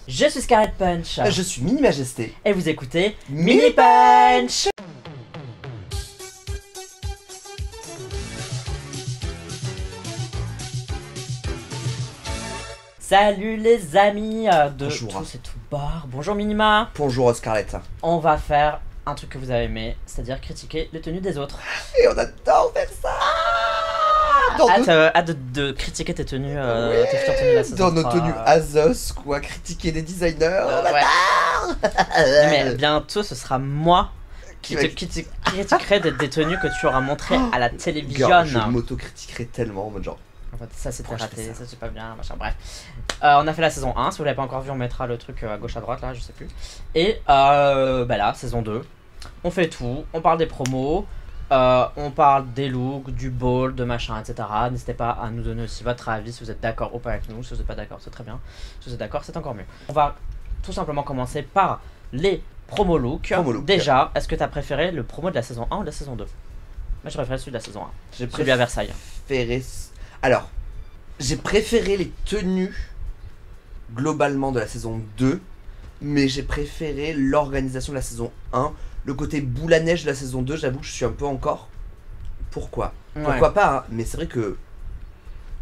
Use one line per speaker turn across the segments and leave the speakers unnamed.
Je suis Scarlet Punch.
Je suis Mini Majesté.
Et vous écoutez Mini Punch. Salut les amis de
Bonjour.
tous et tout bord. Bonjour Minima.
Bonjour Scarlett.
On va faire un truc que vous avez aimé, c'est-à-dire critiquer les tenues des autres.
Et on adore faire ça.
Hâte de critiquer tes tenues, tes futures tenues de la saison
Dans nos
3.
tenues Azos, quoi, critiquer des designers. On
ouais.
adore.
Mais bientôt ce sera moi qui critiquerai des tenues que tu auras montrées à la télévision.
Girl, je m'auto-critiquerai tellement en mode genre.
En fait, ça c'était
Pourquoi je
raté,
fais ça
ça c'est pas bien, machin, bref. On a fait la saison 1, si vous l'avez pas encore vu, on mettra le truc à gauche à droite là, je sais plus. Et bah là, saison 2, on fait tout, on parle des promos, on parle des looks, du ball, de machin, etc. N'hésitez pas à nous donner aussi votre avis, si vous êtes d'accord ou pas avec nous. Si vous n'êtes pas d'accord, c'est très bien. Si vous êtes d'accord, c'est encore mieux. On va tout simplement commencer par les promo looks. Déjà, est-ce que tu as préféré le promo de la saison 1 ou de la saison 2? Moi j'ai préféré celui de la saison 1, celui à Versailles.
Alors, j'ai préféré les tenues globalement de la saison 2, mais j'ai préféré l'organisation de la saison 1. Le côté boule à neige de la saison 2, j'avoue que je suis un peu encore. Pourquoi? Pourquoi pas, hein, mais c'est vrai que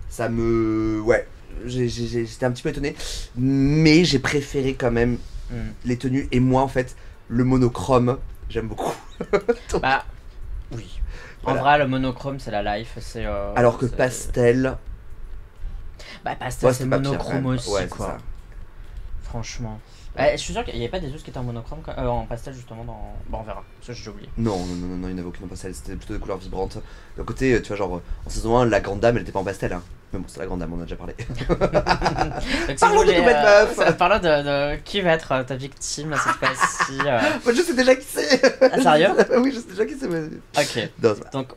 ça me... Ouais, j'étais un petit peu étonné, mais j'ai préféré quand même les tenues. Et moi, en fait, le monochrome, j'aime beaucoup. Donc,
bah, oui.
Voilà.
En vrai, le monochrome, c'est la life.
alors que pastel...
Bah, pastel,
Ouais,
c'est
pas
monochrome
pire,
aussi,
ouais,
quoi.
ça.
Franchement. Je suis sûr qu'il n'y avait pas des us qui étaient en monochrome, en pastel, justement, dans... Bon, on verra. Ça, j'ai oublié.
Non, il n'y en avait aucune en pastel, c'était plutôt des couleurs vibrantes. D'un côté, tu vois, genre, en saison 1, la grande dame, elle était pas en pastel, hein. Mais bon, c'est la grande dame, on a déjà parlé.
Donc,
Parlons de nouvelles meufs.
Parlons de qui va être ta victime cette fois-ci.
Moi, je sais déjà qui c'est.
Ah, sérieux?
Oui, je sais déjà qui c'est. Mais...
Ok.
Non,
Donc,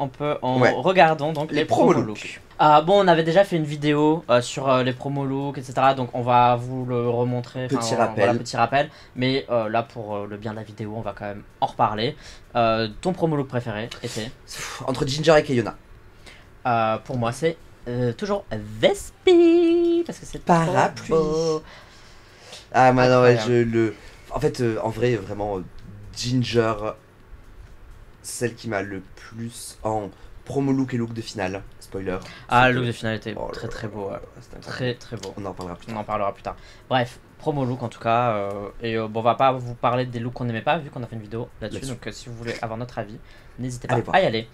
Ouais.
regardons donc les promo looks. Bon, on avait déjà fait une vidéo sur les promo looks, etc. Donc, on va vous le remontrer.
Petit rappel.
Voilà, petit rappel. Mais là, pour le bien de la vidéo, on va quand même en reparler. Ton promo look préféré était?
Entre Ginger et Kayona.
Pour moi, c'est toujours Vespi. Parce que c'est
Parapluie.
beau.
Ah, moi, non, ouais,
Incroyable.
En fait, en vrai, vraiment, Ginger, celle qui m'a le plus en promo look et look de finale. Spoiler.
Ah, le look de finale était
Oh là
très très beau. Ouais.
C'était
Très très beau.
On en reparlera plus
On
tard.
en parlera plus tard. Bref, promo look en tout cas. Bon, on va pas vous parler des looks qu'on n'aimait pas vu qu'on a fait une vidéo là-dessus. Donc si vous voulez avoir notre avis, n'hésitez pas
Allez voir.
à y aller.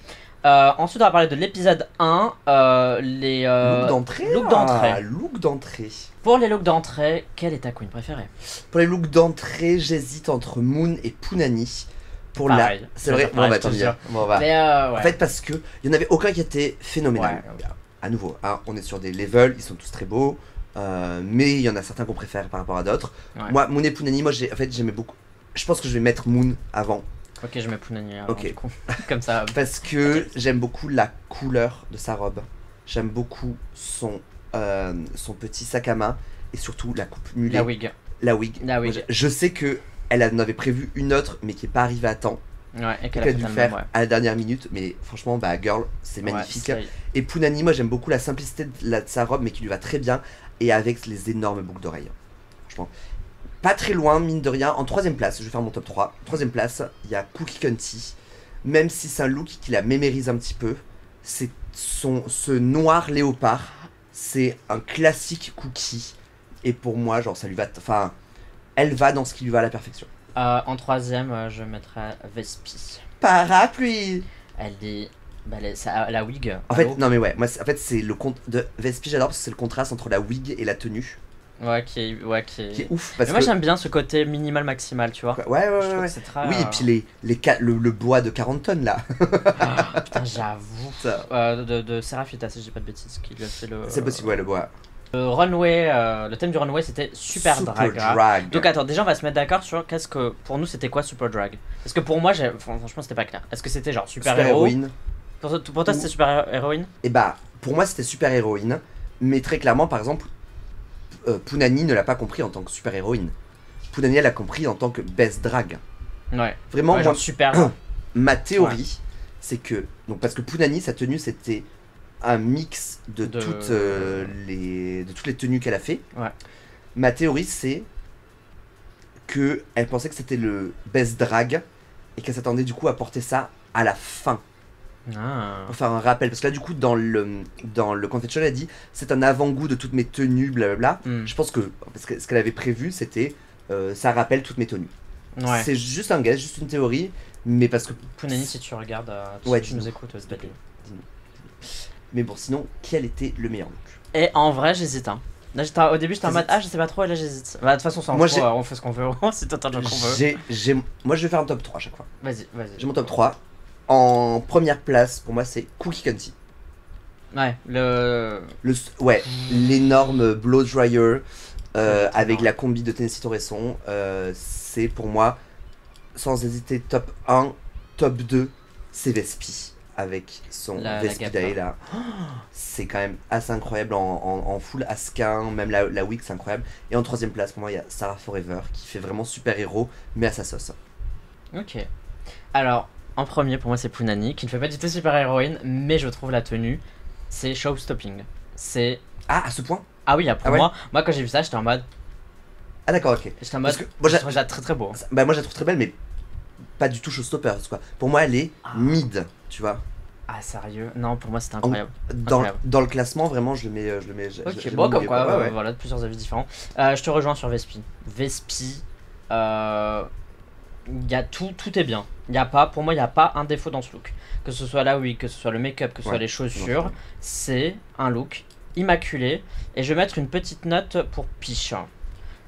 Ensuite, on va parler de l'épisode 1. Les
Look d'entrée.
look d'entrée.
Look d'entrée.
Pour les looks d'entrée, quelle est ta queen préférée?
Pour les looks d'entrée, j'hésite entre Moon et Punani. Pour
Pareil.
la... C'est vrai. Bon, bah, tant mieux. Bon, on va.
Mais ouais.
En fait, parce que il n'y en avait aucun qui était phénoménal.
Ouais.
À nouveau, hein, on est sur des levels, ils sont tous très beaux. Mais il y en a certains qu'on préfère par rapport à d'autres.
Ouais.
Moi, Moon et Punani, moi, j'aimais beaucoup. Je pense que je vais mettre Moon avant.
Ok, je mets Punani avant,
Ok.
du coup. Comme ça.
Parce que j'aime beaucoup la couleur de sa robe. J'aime beaucoup son petit sac à main. Et surtout la coupe mulet.
La wig.
La wig.
La wig.
Moi, je sais que elle en avait prévu une autre, mais qui n'est pas arrivée à temps.
Ouais, et
Qu'elle
qu'elle
a dû
fait
faire
ouais.
à la dernière minute. Mais franchement, bah, girl, c'est magnifique.
Ouais,
Et Punani, moi, j'aime beaucoup la simplicité de sa robe, mais qui lui va très bien. Et avec les énormes boucles d'oreilles. Franchement. Pas très loin, mine de rien. En troisième place, je vais faire mon top 3. Troisième place, il y a Cookie Cunty. Même si c'est un look qui la mémérise un petit peu, c'est ce noir léopard. C'est un classique Cookie. Et pour moi, genre, ça lui va. Enfin, elle va dans ce qui lui va à la perfection.
En troisième, je mettrais Vespi.
Parapluie.
Elle est. Bah, la wig.
En fait, non mais ouais, moi en fait c'est le compte de Vespi, j'adore parce que c'est le contraste entre la wig et la tenue.
Ouais, qui est
ouf parce
mais moi
que...
j'aime bien ce côté minimal maximal, tu vois.
Ouais.
Je trouve que c'est très,
Oui, et puis le bois de 40 tonnes là.
Ah, putain, j'avoue. De Seraphita, si je dis pas de bêtises, qui lui a fait le.
C'est possible, ouais, le bois.
Le runway, le thème du runway c'était super drag. Donc attends, déjà on va se mettre d'accord sur qu'est-ce que. Pour nous c'était quoi super drag? Parce que pour moi, franchement c'était pas clair. Est-ce que c'était genre super héros?
Héroïne.
Pour toi c'était super héroïne?
Et bah, pour moi c'était super héroïne. Mais très clairement, par exemple, Punani ne l'a pas compris en tant que super héroïne. Punani elle l'a compris en tant que best drag.
Ouais.
Vraiment,
Ouais,
moi,
genre super.
ma théorie, c'est que. Donc, parce que Punani, sa tenue c'était un mix de toutes les tenues qu'elle a fait.
Ouais.
Ma théorie, c'est que elle pensait que c'était le best drag et qu'elle s'attendait du coup à porter ça à la fin
Ah.
pour faire un rappel. Parce que là, du coup, dans le confessional, elle dit c'est un avant-goût de toutes mes tenues, blablabla.
Hmm.
Je pense que parce que ce qu'elle avait prévu, c'était ça rappelle toutes mes tenues.
Ouais.
C'est juste un guess, juste une théorie, mais parce que.
Punani, si tu regardes, si
Ouais,
tu
dis-nous.
nous écoutes, c'est pas lui.
Mais bon, sinon, quel était le meilleur look?
Et en vrai, j'hésite. Hein. Là, au début, j'étais en mode,
T'hésites?
je sais pas trop, et là, j'hésite. Bah, de toute façon, c'est en
Moi,
pro, on fait ce qu'on veut. C'est totalement qu'on veut.
Moi, je vais faire un top 3 à chaque fois.
Vas-y, vas-y.
J'ai mon top 3. En première place, pour moi, c'est Cookie Cunty.
Ouais,
Ouais, l'énorme blow dryer avec
énorme.
la combi de Tennessee Torresson. C'est pour moi, sans hésiter, top 1, top 2, c'est Vespi. Avec son
La
Vespi
Gap,
Day là. C'est quand même assez incroyable en full asquin, même la wig c'est incroyable. Et en troisième place, pour moi, il y a Sarah Forever qui fait vraiment super héros, mais à sa sauce.
Ok. Alors, en premier, pour moi, c'est Punani, qui ne fait pas du tout super héroïne, mais je trouve la tenue, c'est showstopping. C'est.
Ah, à ce point?
Ah oui, pour
Ah ouais
moi, quand j'ai vu ça, j'étais en mode.
Ah d'accord, ok.
J'étais en mode.
Parce que moi,
je trouve ça très très beau.
Bah moi je la trouve très belle, mais pas du tout showstopper quoi. Pour moi elle est
Ah.
mid, tu vois.
Ah, sérieux? Non, pour moi, c'était incroyable.
Dans,
Incroyable.
dans le classement vraiment je le mets.
Ok,
j'ai
bon,
mis au
comme
milieu,
quoi,
ouais.
voilà, plusieurs avis différents. Je te rejoins sur Vespi. Vespi, y a tout est bien. Pour moi, il n'y a pas un défaut dans ce look. Que ce soit la wig, que ce soit le make-up, que ce soit
Ouais,
les chaussures,
non,
c'est un look immaculé. Et je vais mettre une petite note pour Piche.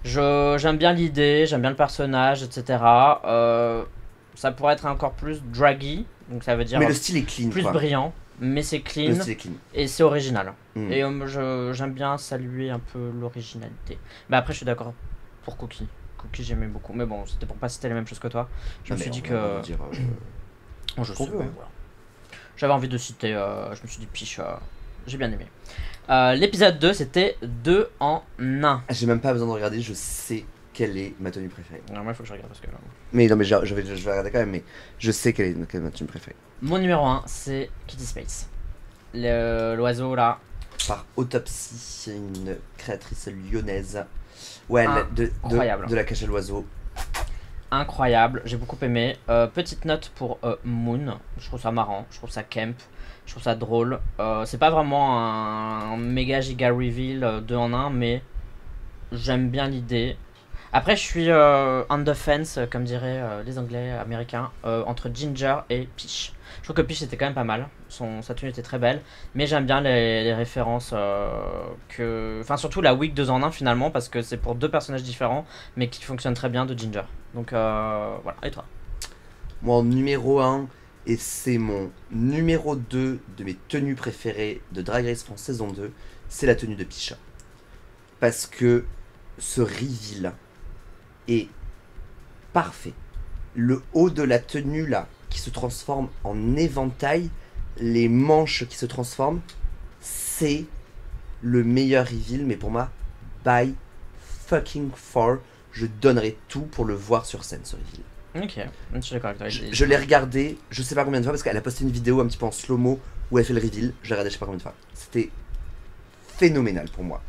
J'aime bien l'idée, j'aime bien le personnage, etc. Ça pourrait être encore plus draggy, donc ça veut dire
Mais le style est clean
plus
quoi.
brillant, mais c'est
Le
clean
style est clean.
et c'est original.
Mm.
Et j'aime bien saluer un peu l'originalité. Mais après, je suis d'accord pour Cookie. Cookie, j'aimais beaucoup. Mais bon, c'était pour pas citer les mêmes choses que toi. Je me
Non,
suis
mais
dit
on va
que.
dire,
Bon, je
qu'on
sais,
veut,
mais
hein.
voilà. J'avais envie de citer. Je me suis dit, Piche, j'ai bien aimé. L'épisode 2, c'était 2 en 1.
J'ai même pas besoin de regarder, je sais quelle est ma tenue préférée.
Alors, moi, il faut que je regarde parce que.
Mais non mais je vais regarder quand même, mais je sais quelle est ma tenue préférée.
Mon numéro 1, c'est Kitty Space. L'oiseau là.
Par Autopsy, une créatrice lyonnaise. Ouais,
Incroyable.
de la cage à l'oiseau.
Incroyable, j'ai beaucoup aimé. Petite note pour Moon, je trouve ça marrant, je trouve ça camp, je trouve ça drôle. C'est pas vraiment un méga giga reveal 2 en 1, mais j'aime bien l'idée. Après, je suis on the fence, comme diraient les Anglais américains, entre Ginger et Peach. Je trouve que Peach était quand même pas mal, sa tenue était très belle, mais j'aime bien les références enfin surtout la wig 2 en 1 finalement, parce que c'est pour deux personnages différents, mais qui fonctionnent très bien de Ginger. Donc voilà, et toi?
Moi en numéro 1, et c'est mon numéro 2 de mes tenues préférées de Drag Race France saison 2, c'est la tenue de Peach. Parce que ce reveal est parfait. Le haut de la tenue là, qui se transforme en éventail, les manches qui se transforment, c'est le meilleur reveal, mais pour moi, by fucking far, je donnerais tout pour le voir sur scène, ce reveal.
Ok, je suis d'accord avec toi.
Je l'ai regardé, je sais pas combien de fois, parce qu'elle a posté une vidéo un petit peu en slow-mo où elle fait le reveal, je l'ai regardé je sais pas combien de fois. C'était phénoménal pour moi.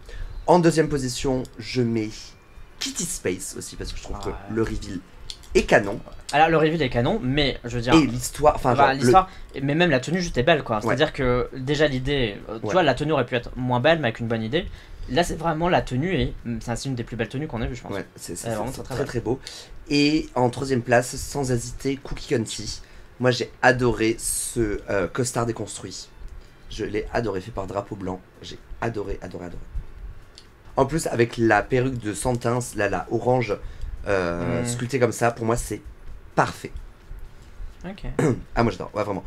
En deuxième position, je mets Kitty Space aussi, parce que je trouve que le reveal est canon.
Alors le reveal est canon, mais je veux dire.
Et l'histoire, enfin genre,
l'histoire, mais même la tenue juste est belle quoi. C'est-à-dire que déjà l'idée, tu vois, la tenue aurait pu être moins belle, mais avec une bonne idée. Là, c'est vraiment la tenue et c'est une des plus belles tenues qu'on a vues, je pense.
Ouais, c'est
vraiment
très beau. Et en troisième place, sans hésiter, Cookie Cunty. Moi, j'ai adoré ce costard déconstruit. Je l'ai adoré, fait par Drapeau Blanc. J'ai adoré. En plus, avec la perruque de Santins, là, la orange, sculptée comme ça, pour moi, c'est parfait.
Ok.
Ah, moi, j'adore, ouais, vraiment.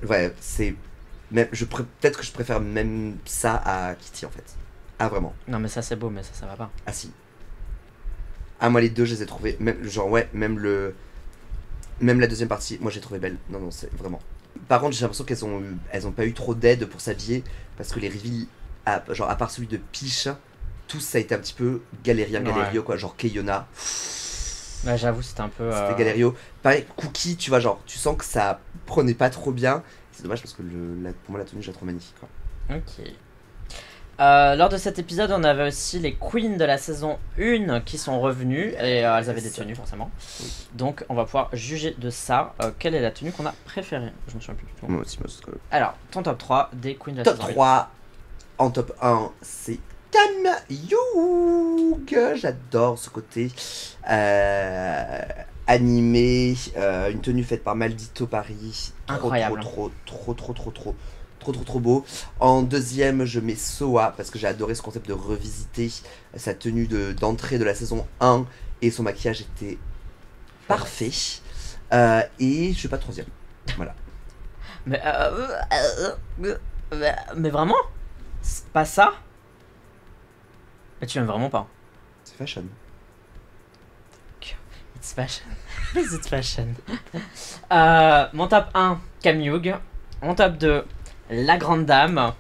Ouais, c'est. Peut-être que je préfère même ça à Kitty, en fait. Ah, vraiment.
Non, mais ça, c'est beau, mais ça va pas.
Ah, si. Ah, moi, les deux, je les ai trouvés. Même, genre, ouais, même la deuxième partie, moi, j'ai trouvé belle. Non, c'est vraiment. Par contre, j'ai l'impression qu'elles ont pas eu trop d'aide pour s'habiller. Parce que les reveals, genre, à part celui de Peach, tous, ça a été un petit peu galério, quoi. Genre, Keyona.
Ouais, j'avoue, c'était un peu.
C'était galério. Pareil, Cookie, tu vois, genre, tu sens que ça prenait pas trop bien. C'est dommage parce que pour moi, la tenue, je la trouve magnifique, quoi.
Ok. Lors de cet épisode, on avait aussi les queens de la saison 1 qui sont revenues et elles avaient des tenues forcément.
Oui.
Donc on va pouvoir juger de ça. Quelle est la tenue qu'on a préférée? Je me souviens plus du tout.
Moi aussi,
Alors, ton top 3 des queens de la
top
saison
3, en top 1, c'est Cam Young. J'adore ce côté animé, une tenue faite par Maldito Paris.
Incroyable.
Trop beau. En deuxième, je mets Soa parce que j'ai adoré ce concept de revisiter sa tenue d'entrée de la saison 1 et son maquillage était parfait. Et je suis pas troisième. Voilà.
Mais vraiment? C'est pas ça? Mais tu aimes vraiment pas?
C'est fashion.
It's fashion. It's fashion. Mon top 1, Cam Young. Mon top 2, La Grande Dame.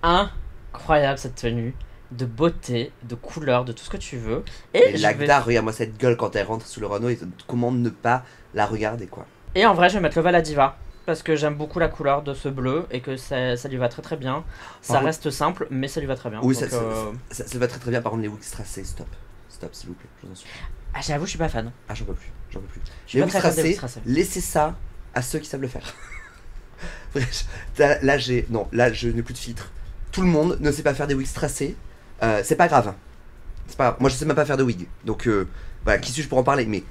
Incroyable cette tenue. De beauté, de couleur, de tout ce que tu veux.
Et Lagda, regarde-moi cette gueule quand elle rentre sous le Renault. Comment ne pas la regarder, quoi.
Et en vrai, je vais mettre le Valadiva. Parce que j'aime beaucoup la couleur de ce bleu et que ça lui va très bien. Ça reste simple, mais ça lui va très bien.
Oui,
donc,
ça va très bien. Par contre, les wigs tracés, stop. Stop, s'il vous plaît, je vous en supplie.
Ah, j'avoue, je suis pas fan.
Ah, j'en peux plus.
Je suis
Les
pas
wigs
très fan des wigs
tracés,
tracés.
laissez ça à ceux qui savent le faire. Là, je n'ai plus de filtre. Tout le monde ne sait pas faire des wigs tracés. C'est pas grave. C'est pas grave. Moi, je sais même pas faire de wig. Donc, voilà, qui suis-je pour en parler? Mais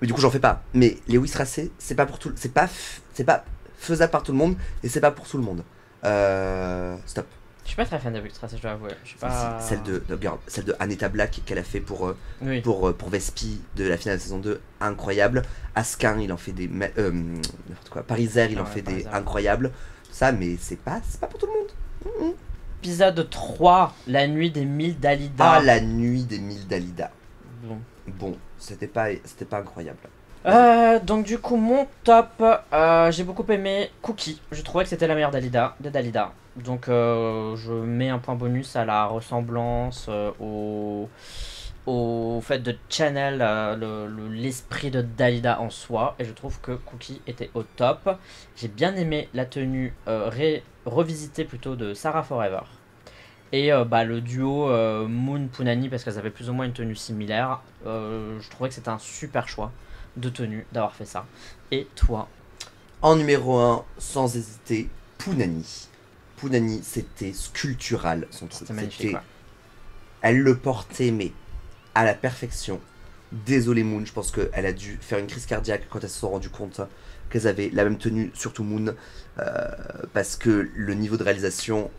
du coup, j'en fais pas. Mais les wigs tracés, c'est pas pour tout. C'est pas faisable par tout le monde et c'est pas pour tout le monde. Stop.
Je suis pas très fan des wigs tracés, je dois avouer. Je suis pas...
Celle de Aneta Black qu'elle a fait pour Vespi de la finale de saison 2, incroyable. Askin, il en fait des n'importe quoi. Pariser, il en fait des incroyables. Ça, mais c'est pas pour tout le monde.
Épisode 3, la nuit des 1000 Dalida.
Ah, la nuit des 1000 Dalida. Bon, c'était pas incroyable.
Donc du coup mon top, j'ai beaucoup aimé Cookie. Je trouvais que c'était la meilleure Dalida de Dalida. Donc je mets un point bonus à la ressemblance, au fait de channel l'esprit de Dalida en soi. Et je trouve que Cookie était au top. J'ai bien aimé la tenue revisitée plutôt de Sarah Forever. Et le duo Moon Punani, parce qu'elles avaient plus ou moins une tenue similaire. Je trouvais que c'était un super choix de tenue d'avoir fait ça. Et toi?
En numéro 1, sans hésiter, Punani. Punani, c'était sculptural son truc.
C'était magnifique. Ouais.
Elle le portait, mais à la perfection. Désolé Moon, je pense qu'elle a dû faire une crise cardiaque quand elle se sont rendu compte qu'elles avaient la même tenue, surtout Moon, parce que le niveau de réalisation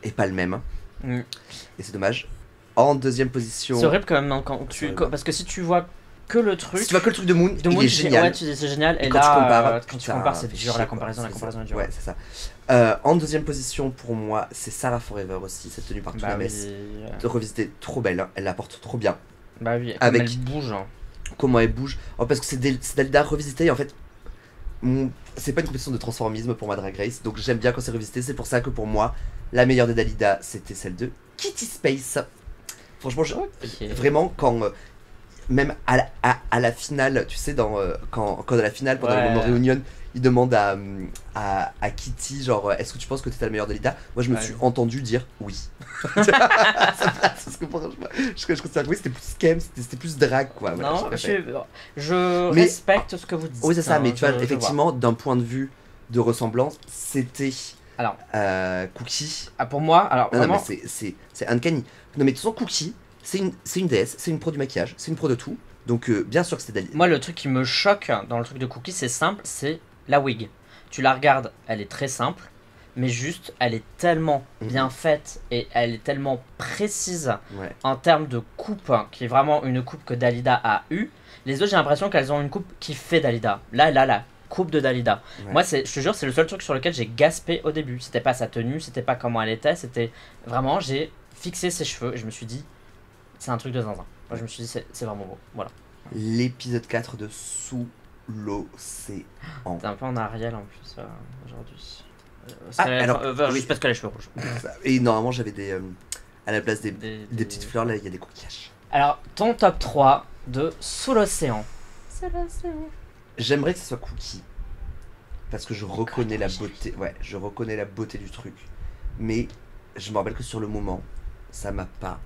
est pas le même. Et c'est dommage. En deuxième position...
C'est horrible quand même, parce que si tu vois que le truc...
Si tu vois que le truc de Moon, il est génial.
Ouais, tu dis c'est génial, et
quand
là,
tu
compares, c'est dur, la comparaison est dure.
Ouais, c'est ça. En deuxième position, pour moi, c'est Sarah Forever aussi, cette tenue par Tuna Mess. De revisiter, trop belle, elle la porte trop bien.
Bah oui,
avec
elle bouge.
Comment elle bouge. Parce que c'est Dalida revisité, et en fait, c'est pas une compétition de transformisme pour ma Drag Race, donc j'aime bien quand c'est revisité. C'est pour ça que pour moi, la meilleure des Dalida, c'était celle de Kitty Space. Franchement, vraiment, quand... même à la finale, tu sais, quand à la finale, pendant le moment réunion, il demande à Kitty, genre, est-ce que tu penses que t'étais la meilleure Dalida? Moi, je me suis entendu dire oui. Parce que je considère que oui, c'était plus scam, c'était plus drag, quoi. Voilà,
non, je respecte ce que vous dites.
Oui, c'est ça, mais tu vois, effectivement, d'un point de vue de ressemblance, c'était
alors
Cookie.
Ah, pour moi, alors vraiment...
Non, mais c'est uncanny. Non, mais de toute façon, Cookie, c'est une déesse, c'est une pro du maquillage, c'est une pro de tout. Donc bien sûr que c'était Dalida.
Moi, le truc qui me choque dans le truc de Cookie, c'est simple, c'est la wig. Tu la regardes, elle est très simple, mais juste, elle est tellement bien faite et elle est tellement précise en termes de coupe, qui est vraiment une coupe que Dalida a eue. Les autres, j'ai l'impression qu'elles ont une coupe qui fait Dalida. Là, la coupe de Dalida. Moi, je te jure, c'est le seul truc sur lequel j'ai gaspé au début. C'était pas sa tenue, c'était pas comment elle était, c'était vraiment, j'ai fixé ses cheveux et je me suis dit, c'est un truc de zinzin. Moi, je me suis dit, c'est vraiment beau. Voilà.
L'épisode 4 de Sous l'océan.
T'es un peu en Ariel en plus aujourd'hui.
Juste
parce que les cheveux rouges.
Et normalement, j'avais à la place des petites fleurs, là, il y a des coquillages.
Alors, ton top 3 de Sous l'océan.
J'aimerais que ce soit Cookie. Parce que je reconnais la beauté. Ouais, je reconnais la beauté du truc. Mais je me rappelle que sur le moment, ça m'a pas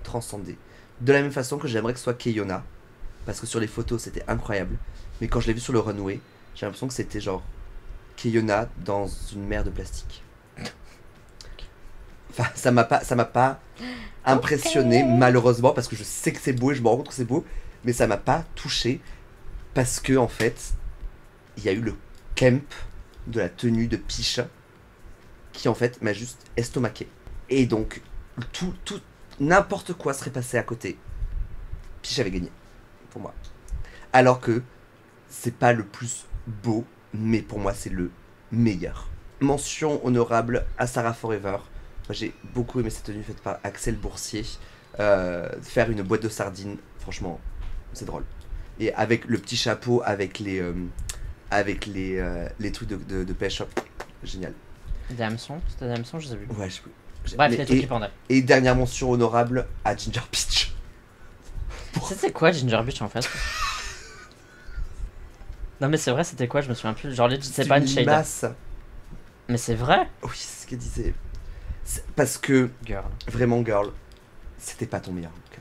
transcendé. De la même façon que j'aimerais que ce soit Keyona, parce que sur les photos c'était incroyable, mais quand je l'ai vu sur le runway, j'ai l'impression que c'était genre Keyona dans une mer de plastique. Enfin, ça m'a pas impressionné, malheureusement, parce que je sais que c'est beau et je me rends compte que c'est beau, mais ça m'a pas touché, parce que en fait, il y a eu le camp de la tenue de Pisha qui en fait m'a juste estomaqué. Et donc, n'importe quoi serait passé à côté. Pisha avait gagné, pour moi. Alors que c'est pas le plus beau, mais pour moi c'est le meilleur. Mention honorable à Sarah Forever. Moi j'ai beaucoup aimé cette tenue faite par Axel Boursier. Faire une boîte de sardines, franchement, c'est drôle. Et avec le petit chapeau, avec les trucs de pêche, génial.
Des hameçons? C'était des hameçons, je sais plus.
Ouais, je sais plus.
Bref, les trucs qui pendaient.
Et dernière mention honorable à Ginger Peach.
C'était quoi Ginger Beach en fait? Non mais c'est vrai, c'était quoi? Je me souviens plus. Genre, c'est pas une shade.
Limace.
Mais c'est vrai?
Oui, c'est ce qu'elle disait. Parce que,
Girl.
vraiment, girl, c'était pas ton meilleur look.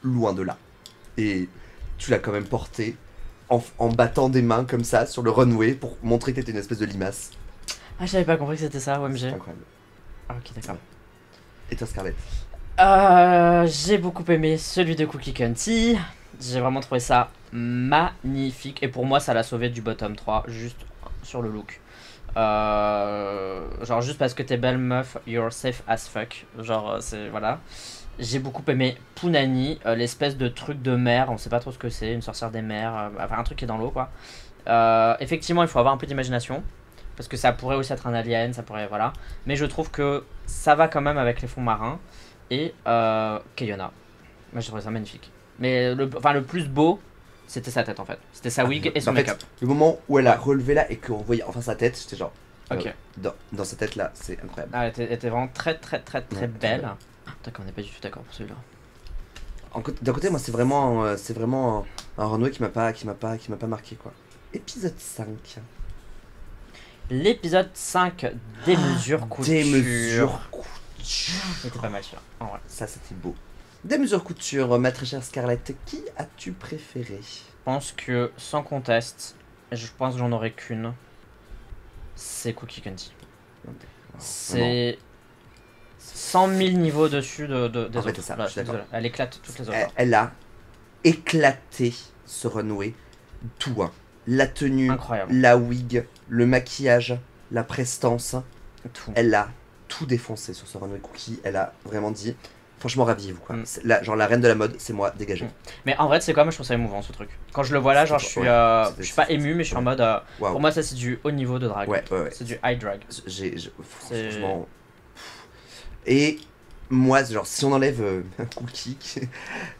Loin de là. Et tu l'as quand même porté en battant des mains comme ça sur le runway pour montrer que t'étais une espèce de limace.
Ah, j'avais pas compris que c'était ça,
C'est
OMG.
incroyable.
Ah, ok, d'accord.
Et toi, Scarlett?
J'ai beaucoup aimé celui de Cookie Cunty. J'ai vraiment trouvé ça magnifique. Et pour moi, ça l'a sauvé du bottom 3, juste sur le look. Genre, juste parce que t'es belle meuf, you're safe as fuck. Genre, c'est. Voilà. J'ai beaucoup aimé Punani, l'espèce de truc de mer, on sait pas trop ce que c'est, une sorcière des mers, enfin un truc qui est dans l'eau quoi. Effectivement, il faut avoir un peu d'imagination, parce que ça pourrait aussi être un alien, ça pourrait. Voilà. Mais je trouve que ça va quand même avec les fonds marins. Et Keyona. Moi j'ai trouvé ça magnifique. Mais le plus beau, c'était sa tête en fait. C'était sa wig et son
En fait,
make-up.
le moment où elle a relevé là et qu'on voyait enfin sa tête, j'étais genre.
Ok.
Dans sa tête là, c'est incroyable.
Ah, elle était vraiment très
Ouais,
belle. Putain, on n'est pas du tout d'accord pour celui-là.
D'un côté, moi, c'est vraiment un runway qui m'a pas marqué quoi. Épisode 5.
L'épisode 5 des mesures couture.
Des mesures couture.
C'était pas mal celui-là, en vrai.
Ça, c'était beau. Des mesures couture, ma très chère Scarlett, qui as-tu préféré?
Je pense que, sans conteste, je pense que j'en aurais qu'une. C'est Cookie Cunty. C'est 100 000 niveaux dessus des
En fait,
autres.
c'est ça,
Là,
je suis d'accord.
désolé. Elle éclate toutes les autres.
Elle a éclaté ce runway. Tout, hein. La tenue,
Incroyable.
la wig, le maquillage, la prestance.
Tout.
Elle a tout défoncé sur ce runway Cookie. Elle a vraiment dit, franchement, raviez-vous quoi.
Mm.
Genre la reine de la mode, c'est moi, dégagez.
Mm. Mais en vrai, c'est quoi? Moi, je trouve ça émouvant ce truc. Quand je le vois là, genre, je suis pas ému, mais je suis en mode.
Wow.
Pour moi, ça, c'est du haut niveau de drag.
Ouais.
C'est du high drag.
Franchement. Et moi, genre, si on enlève Cookie,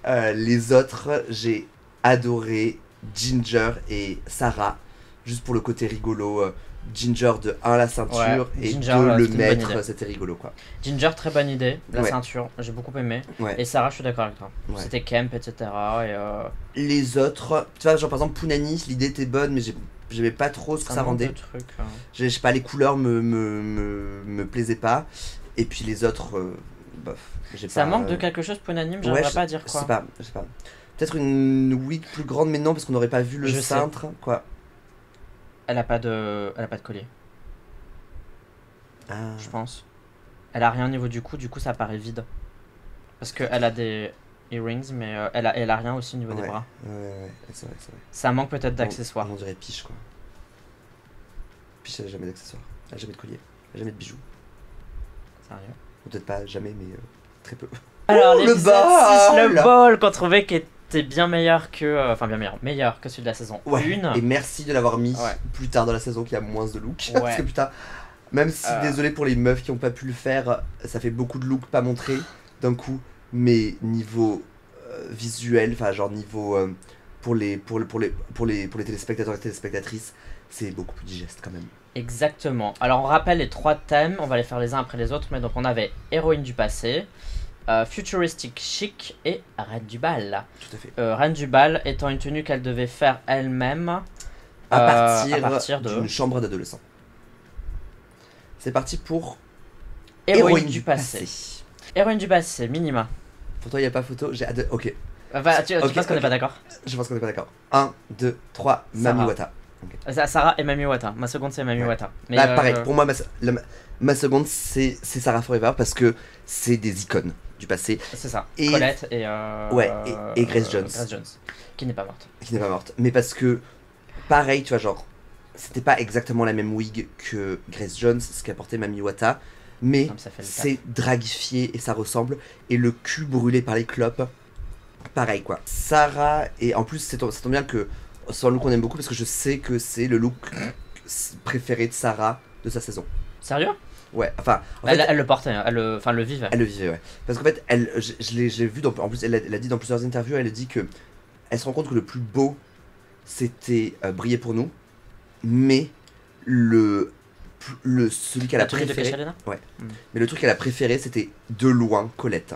les autres, j'ai adoré Ginger et Sarah, juste pour le côté rigolo. Ginger de 1 la ceinture et
Ginger,
2 le
c'était une bonne
maître,
idée.
c'était rigolo quoi.
Ginger, très bonne idée. La
Ouais.
ceinture, j'ai beaucoup aimé.
Ouais.
Et Sarah, je suis d'accord avec toi.
Ouais.
C'était camp, etc. Et
Les autres, tu vois, genre par exemple Punani, l'idée était bonne, mais j'aimais pas trop ce que ça
manque
rendait.
de trucs,
Je sais pas, les couleurs me plaisaient pas. Et puis les autres, bof.
Ça
pas,
manque de quelque chose, Punanime,
ouais,
j'aimerais pas dire
Je
quoi.
sais pas. Peut-être une wig plus grande, mais non, parce qu'on n'aurait pas vu le
Je sais.
cintre, quoi.
Elle a pas de collier,
Ah.
je pense. Elle a rien au niveau du cou ça paraît vide. Parce qu'elle a des earrings, mais elle a rien aussi au niveau des bras.
Ouais, c'est vrai.
Ça manque peut-être d'accessoires.
On dirait Piche, quoi. Piche, elle a jamais d'accessoires. Elle a jamais de collier. Elle a jamais de bijoux.
Sérieux.
Ou peut-être pas jamais, mais très peu.
Alors,
Oh, le
l'épisode
bol
6, le bol qu'on trouvait qui était bien meilleur que. Enfin, bien meilleur que celui de la saison 1.
Et merci de l'avoir mis
Ouais.
plus tard dans la saison qui a moins de look.
Ouais.
Parce que putain, même si désolé pour les meufs qui ont pas pu le faire, ça fait beaucoup de looks pas montrés d'un coup. Mais niveau visuel, enfin genre niveau pour les téléspectateurs et téléspectatrices, c'est beaucoup plus digeste quand même.
Exactement. Alors on rappelle les 3 thèmes, on va les faire les uns après les autres. Mais donc on avait héroïne du passé, futuristique chic et reine du bal.
Tout à fait.
Reine du bal étant une tenue qu'elle devait faire elle-même
À
partir de
d'une chambre d'adolescent. C'est parti pour
Héroïne du passé. Héroïne du passé, Minima.
Pour toi, il n'y a pas photo. J'ai hâte. Ok.
Tu penses qu'on n'est pas d'accord?
Je pense qu'on n'est pas d'accord. 1, 2, 3, Mami Wata.
Okay. Sarah et Mami Wata. Ma seconde, c'est Mami Wata. Mais
bah, pareil, pour moi, ma seconde, c'est Sarah Forever parce que c'est des icônes du passé.
C'est ça. Et Colette et.
Ouais, et Grace Jones.
Grace Jones. Qui n'est pas morte.
Qui n'est pas morte. Mais parce que, pareil, tu vois, genre, c'était pas exactement la même wig que Grace Jones, ce qu'a porté Mami Wata. Mais c'est dragifié et ça ressemble. Et le cul brûlé par les clopes, pareil quoi. Sarah, et en plus, ça tombe bien que c'est un look qu'on aime beaucoup parce que je sais que c'est le look préféré de Sarah de sa saison.
Sérieux?
Ouais, enfin.
Elle le portait, elle le vivait.
Elle le vivait, ouais. Parce qu'en fait, je l'ai vu, en plus, elle a dit dans plusieurs interviews, elle a dit que elle se rend compte que le plus beau, c'était Briller pour nous, mais celui qu'elle a préféré, ouais. Mais le truc qu'elle a préféré, c'était de loin Colette.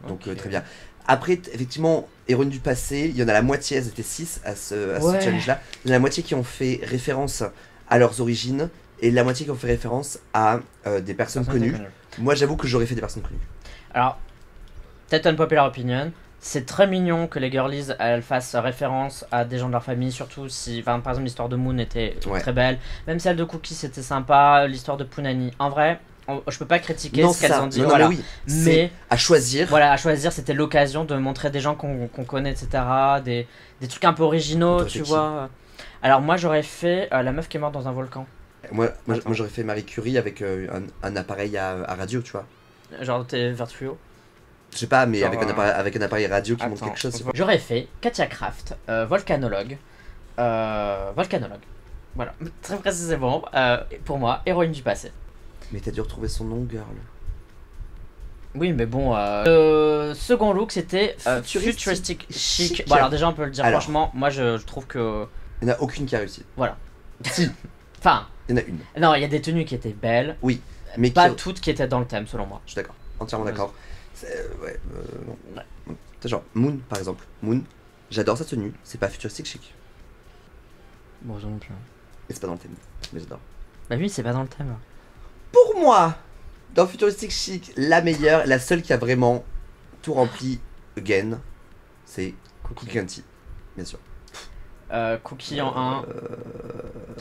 Donc très bien. Après, effectivement, Héroïne du passé, il y en a la moitié, elles étaient 6 à ce challenge-là. Il y en a la moitié qui ont fait référence à leurs origines et la moitié qui ont fait référence à des personnes connues. Moi, j'avoue que j'aurais fait des personnes connues.
Alors, peut-être une popular opinion. C'est très mignon que les girlies elles fassent référence à des gens de leur famille, surtout si, par exemple, l'histoire de Moon était très belle, même celle de Cookie c'était sympa, l'histoire de Punani. En vrai, je peux pas critiquer ce qu'elles ont dit, mais
à choisir.
Voilà, à choisir, c'était l'occasion de montrer des gens qu'on connaît, etc. Des trucs un peu originaux, tu vois. Alors moi j'aurais fait la meuf qui est morte dans un volcan.
Moi j'aurais fait Marie Curie avec un appareil à radio, tu vois.
Genre t'es vertueux.
Je sais pas, mais avec un appareil radio qui montre quelque chose.
J'aurais fait Katia Kraft, volcanologue. Volcanologue. Voilà, très précisément, pour moi, héroïne du passé.
Mais t'as dû retrouver son nom, girl.
Oui, mais bon, second look, c'était futuristic chic. Bon, alors déjà, on peut le dire franchement, moi je trouve que...
Il n'y en a aucune qui a réussi.
Voilà.
Si.
Enfin...
Il y en a une.
Non, il y a des tenues qui étaient belles.
Oui, mais
pas toutes qui étaient dans le thème, selon moi.
Je suis d'accord, entièrement d'accord. Non. Genre, Moon, par exemple. Moon, j'adore sa tenue, c'est pas futuristique chic.
Bon, j'en ai plus.
Et c'est pas dans le thème, mais j'adore.
Bah oui, c'est pas dans le thème.
Pour moi, dans futuristique chic, la meilleure, la seule qui a vraiment tout rempli again, c'est Cookie Canty, bien sûr.
Cookie en 1,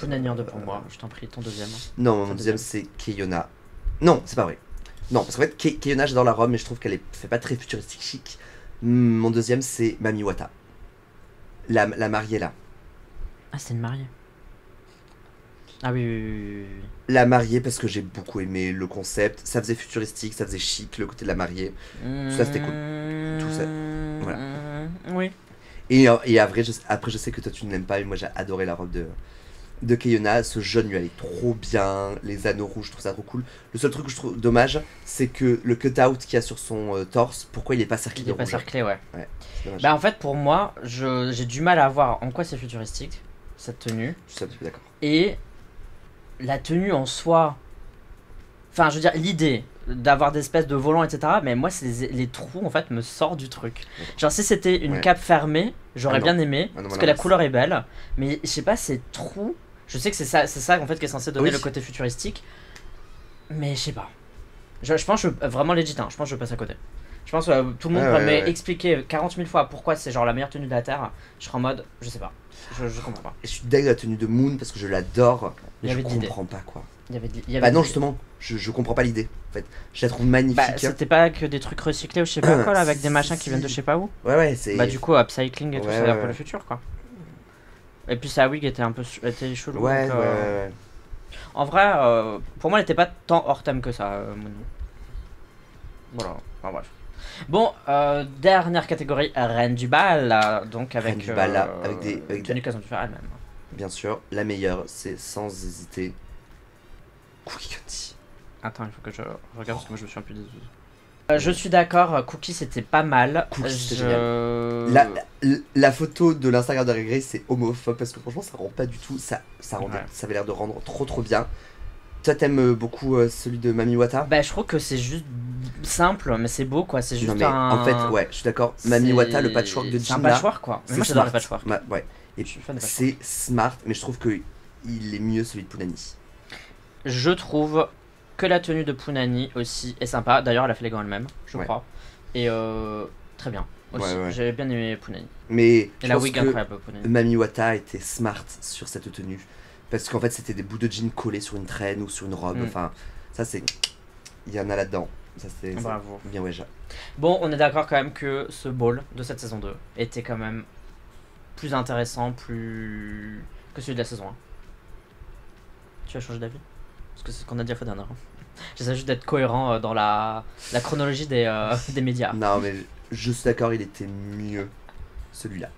Punani en 2 pour moi, je t'en prie, ton deuxième.
Non, mon deuxième c'est Keyona. Non, c'est pas vrai. Non, parce qu'en fait, Keyona, j'adore la robe, mais je trouve qu'elle fait pas très futuristique chic. Mon deuxième, c'est Mami Wata. La mariée, là.
Ah, c'est une mariée. Ah oui.
La mariée, parce que j'ai beaucoup aimé le concept. Ça faisait futuristique, ça faisait chic, le côté de la mariée. Tout ça, c'était cool. Tout ça, voilà.
Oui.
Et après, je sais que toi, tu ne l'aimes pas, mais moi, j'ai adoré la robe de Keyona. Ce jaune lui allait trop bien, les anneaux rouges, je trouve ça trop cool. Le seul truc que je trouve dommage, c'est que le cut-out qu'il y a sur son torse, pourquoi il est pas cerclé de rouge?
Il est pas cerclé, ouais.
Bah
en fait, pour moi, j'ai du mal à voir en quoi c'est futuristique, cette tenue.
Je suis d'accord.
Et la tenue en soi, enfin je veux dire l'idée d'avoir des espèces de volants, etc. Mais moi les trous en fait me sortent du truc. Genre si c'était une cape fermée, j'aurais bien aimé, parce que la couleur est belle. Mais je sais pas, ces trous, je sais que c'est ça en fait qui est censé donner le côté futuristique. Mais je sais pas. Je pense que vraiment legit, je pense que je passe à côté. Je pense que tout le monde peut m'expliquer 40 000 fois pourquoi c'est genre la meilleure tenue de la Terre. Je serai en mode, je sais pas. Je comprends pas.
Et je suis dingue de la tenue de Moon parce que je l'adore, mais je comprends pas quoi. Bah non, justement, je comprends pas l'idée. En fait, je la trouve magnifique.
Bah, c'était pas que des trucs recyclés ou je sais pas quoi là, avec des machins qui viennent de je sais pas où.
Ouais, c'est.
Bah, du coup, upcycling et tout, ça a l'air pour le futur quoi. Et puis sa wig était un peu chelou.
Ouais.
En vrai, pour moi, elle était pas tant hors thème que ça, Moon. Voilà, enfin bref. Bon, dernière catégorie, Reine du bal, donc avec
Reine du bal, là, avec des
tenues qu'elles ont dû faire elles-mêmes.
Bien sûr, la meilleure, c'est sans hésiter Cookie Candy.
Attends, il faut que je regarde parce que moi je me souviens plus des autres. Je suis d'accord, Cookie c'était pas mal.
Cookie c'était génial. La photo de l'Instagram de Grey c'est homophobe parce que franchement ça rend pas du tout, ça avait l'air de rendre trop bien. Toi t'aimes beaucoup celui de Mami Wata?
Bah je trouve que c'est juste simple mais c'est beau quoi, c'est juste
en fait ouais je suis d'accord, Mami Wata le patchwork de Jim
c'est un patchwork quoi, moi j'adore le patchwork.
Ouais, et c'est smart mais je trouve que il est mieux celui de Punani.
Je trouve que la tenue de Punani aussi est sympa. D'ailleurs, elle a fait les gants elle-même, je
Ouais.
crois. Et très bien aussi.
Ouais.
J'ai bien aimé Punani.
Mais
Et
je
la
pense
wig
que
incroyable Punani.
Mami Wata était smart sur cette tenue. Parce qu'en fait, c'était des bouts de jean collés sur une traîne ou sur une robe.
Mm.
Enfin, ça c'est. Il y en a là-dedans. Ça c'est
Bravo.
bien ouais.
Bon, on est d'accord quand même que ce ball de cette saison 2 était quand même plus intéressant, plus que celui de la saison 1. Tu as changé d'avis? Parce que c'est ce qu'on a dit la fois dernière. J'essaie juste d'être cohérent dans la chronologie des médias.
Non, mais je suis d'accord, il était mieux celui-là.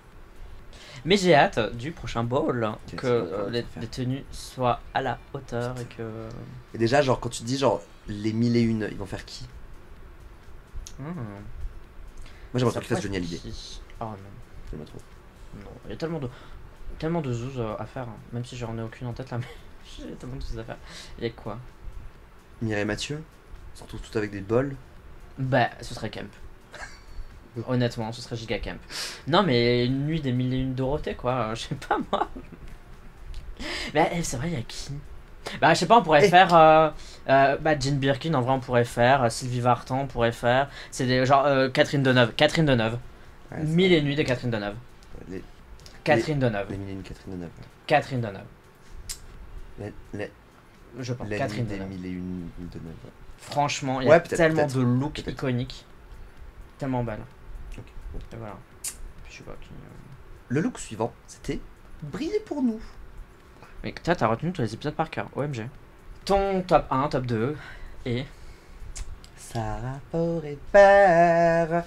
Mais j'ai hâte du prochain ball,
Qu'est-ce
que
qu'on va
les
faire
tenues soient à la hauteur et que...
Et déjà, genre, quand tu dis genre les 1001, ils vont faire qui? Moi j'aimerais trop qu'ils fassent Johnny Hallyday.
Oh non,
J'aimerais trop.
non, il y a tellement de zoos à faire, hein. Même si j'en ai aucune en tête là, mais j'ai tellement de choses à faire. Il y a quoi?
Mireille Mathieu, surtout tout avec des bols.
Bah, ce serait Camp. Honnêtement, ce serait giga Camp. Non, mais une nuit des 1001 Dorothée, quoi. Je sais pas, moi. Mais c'est vrai, il y a qui? Bah, je sais pas, on pourrait faire. Bah, Jane Birkin, en vrai, on pourrait faire. Sylvie Vartan, on pourrait faire. C'est des genre. Catherine Deneuve. Catherine Deneuve.
Ouais,
1000 et nuits de Catherine Deneuve.
les,
Catherine Deneuve.
les 1001 Catherine Deneuve.
Catherine Deneuve.
Les,
Je pense.
la
Catherine
nuit des
Deneuve.
1001 Deneuve.
Franchement, il y
Ouais,
a
peut-être,
tellement
peut-être.
de looks
Peut-être.
iconiques. Tellement belle.
Ok, bon.
Et voilà. Je sais pas qui.
Le look suivant, c'était briller pour nous.
Mais toi, t'as retenu tous les épisodes par cœur. OMG. Ton top 1, top 2 et.
Sarah Forever,